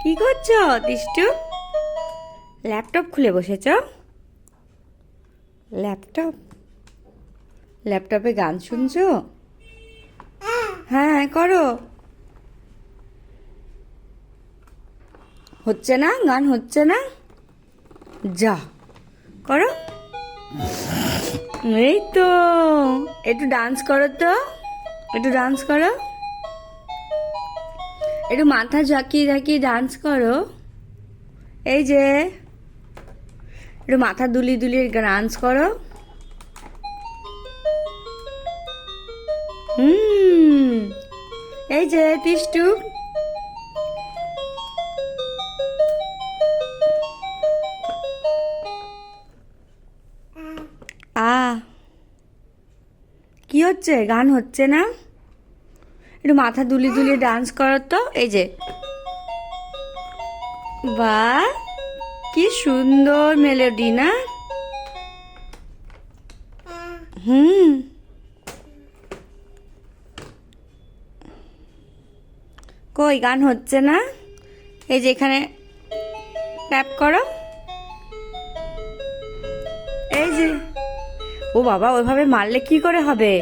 কি করছো তিষ্টু? ল্যাপটপ খুলে বসেছ? ল্যাপটপ ল্যাপটপে গান শুনছো? হ্যাঁ করো। হচ্ছে না, গান হচ্ছে না। যা করো। এই তো, একটু ডান্স করো তো, একটু ডান্স করো, একটু মাথা ঝাঁকিয়ে ঝাঁকিয়ে ডান্স করো। এই যে একটু মাথা দুলিয়ে দুলিয়ে ডান্স করো। এই যে তিষ্টু, কি হচ্ছে? গান হচ্ছে না? একটু মাথা দুলিয়ে দুলিয়ে ডান্স করো তো। এই যে, বাহ, কি সুন্দর মেলোডি না? হুম, কই গান হচ্ছে না? এই যে এখানে ট্যাপ করো। এই যে, ও বাবা, ওইভাবে মারলে কি করে হবে?